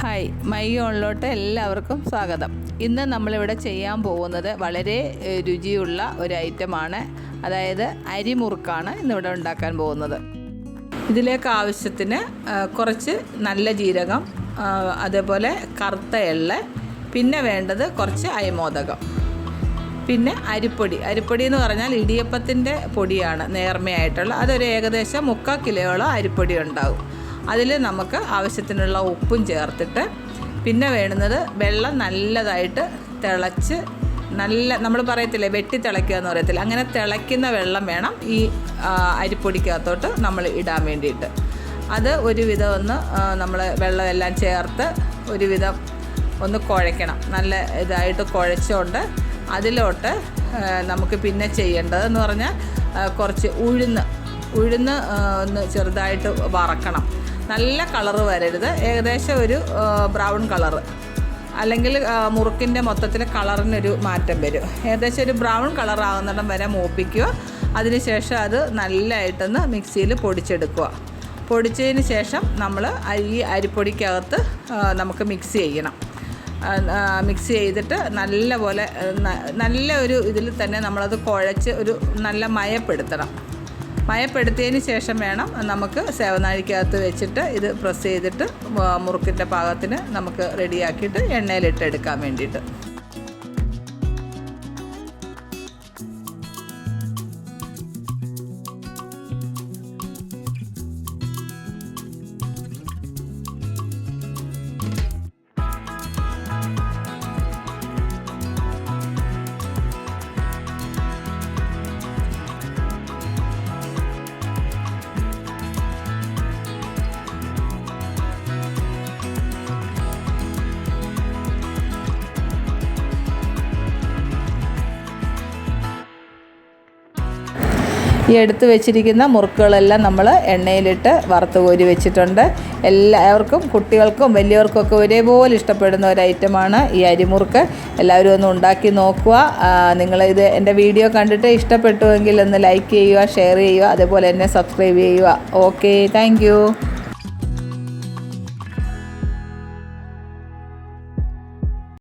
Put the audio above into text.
Hi, my ഓണിലോട്ട് എല്ലാവർക്കും സ്വാഗതം. ഇന്ന് നമ്മളിവിടെ ചെയ്യാൻ പോകുന്നത് വളരെ രുചിയുള്ള ഒരു ഐറ്റമാണ്. അതായത് അരിമുറുക്കാണ് ഇന്നിവിടെ ഉണ്ടാക്കാൻ പോകുന്നത്. ഇതിലേക്ക് ആവശ്യത്തിന് കുറച്ച് നല്ല ജീരകം, അതേപോലെ കറുത്ത എള്ള്, പിന്നെ വേണ്ടത് കുറച്ച് അയമോദകം, പിന്നെ അരിപ്പൊടി എന്ന് പറഞ്ഞാൽ ഇടിയപ്പത്തിൻ്റെ പൊടിയാണ്, നേർമയായിട്ടുള്ള. അതൊരു ഏകദേശം 3/4 കിലോയോളം അരിപ്പൊടി ഉണ്ടാകും. അതിൽ നമുക്ക് ആവശ്യത്തിനുള്ള ഉപ്പും ചേർത്തിട്ട്, പിന്നെ വേണ്ടുന്നത് വെള്ളം നല്ലതായിട്ട് തിളച്ച്, നമ്മൾ പറയത്തില്ലേ വെട്ടി തിളയ്ക്കുക എന്ന് പറയത്തില്ല, അങ്ങനെ തിളയ്ക്കുന്ന വെള്ളം വേണം ഈ അരിപ്പൊടിക്കകത്തോട്ട് നമ്മൾ ഇടാൻ വേണ്ടിയിട്ട്. അത് ഒരുവിധം ഒന്ന് നമ്മൾ വെള്ളമെല്ലാം ചേർത്ത് ഒരുവിധം ഒന്ന് കുഴയ്ക്കണം. നല്ല ഇതായിട്ട് കുഴച്ചുകൊണ്ട് അതിലോട്ട് നമുക്ക് പിന്നെ ചെയ്യേണ്ടതെന്ന് പറഞ്ഞാൽ കുറച്ച് ഉഴുന്ന് ഒന്ന് ചെറുതായിട്ട് വറക്കണം. നല്ല കളറ് വരരുത്, ഏകദേശം ഒരു ബ്രൗൺ കളറ്, അല്ലെങ്കിൽ മുറുക്കിൻ്റെ മൊത്തത്തിൽ കളറിനൊരു മാറ്റം വരും. ഏകദേശം ഒരു ബ്രൗൺ കളറാകുന്നിടം വരെ മൂപ്പിക്കുക. അതിനുശേഷം അത് നല്ലതായിട്ടൊന്ന് മിക്സിയിൽ പൊടിച്ചെടുക്കുക. പൊടിച്ചതിന് ശേഷം നമ്മൾ ഈ അരിപ്പൊടിക്കകത്ത് നമുക്ക് മിക്സ് ചെയ്യണം. മിക്സ് ചെയ്തിട്ട് നല്ലപോലെ നല്ല ഒരു ഇതിൽ തന്നെ നമ്മളത് കുഴച്ച് ഒരു നല്ല മയപ്പെടുത്തിയതിന് ശേഷം വേണം നമുക്ക് സേവനാഴിക്കകത്ത് വെച്ചിട്ട് ഇത് പ്രസ് ചെയ്തിട്ട് മുറുക്കിൻ്റെ പാകത്തിന് നമുക്ക് റെഡിയാക്കിയിട്ട് എണ്ണയിലിട്ടെടുക്കാൻ വേണ്ടിയിട്ട്. ഈ എടുത്ത് വെച്ചിരിക്കുന്ന മുറുക്കുകളെല്ലാം നമ്മൾ എണ്ണയിലിട്ട് വറുത്ത് കോരി വെച്ചിട്ടുണ്ട്. എല്ലാവർക്കും, കുട്ടികൾക്കും വലിയവർക്കൊക്കെ ഒരേപോലെ ഇഷ്ടപ്പെടുന്ന ഒരു ഐറ്റമാണ് ഈ അരിമുറുക്ക്. എല്ലാവരും ഒന്ന് ഉണ്ടാക്കി നോക്കുക. നിങ്ങളിത് എൻ്റെ വീഡിയോ കണ്ടിട്ട് ഇഷ്ടപ്പെട്ടുവെങ്കിൽ ഒന്ന് ലൈക്ക് ചെയ്യുക, ഷെയർ ചെയ്യുക, അതേപോലെ എന്നെ സബ്സ്ക്രൈബ് ചെയ്യുക. Okay, thank